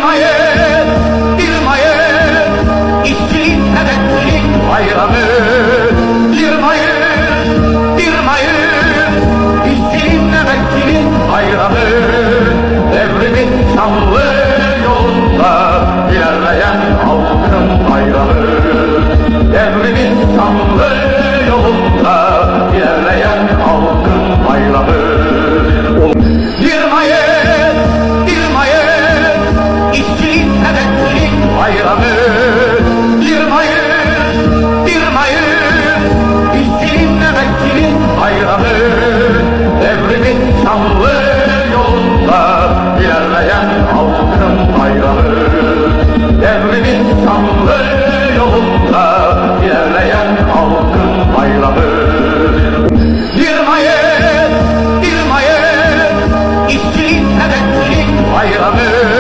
Mayıs, 1 Mayıs, işçinin, emekçinin bayramı. 1 Mayıs, 1 Mayıs, işçinin, emekçinin bayramı. Devrimin şanlı yolunda ilerleyen halkın bayramı. Devrimin şanlı yolunda ilerleyen halkın bayramı. 1 Mayıs, 1 Mayıs, işçinin, emekçinin bayramı. 1 Mayıs, 1 Mayıs, işçinin, emekçinin bayramı. Devrimin şanlı yolunda ilerleyen halkın bayramı. Devrimin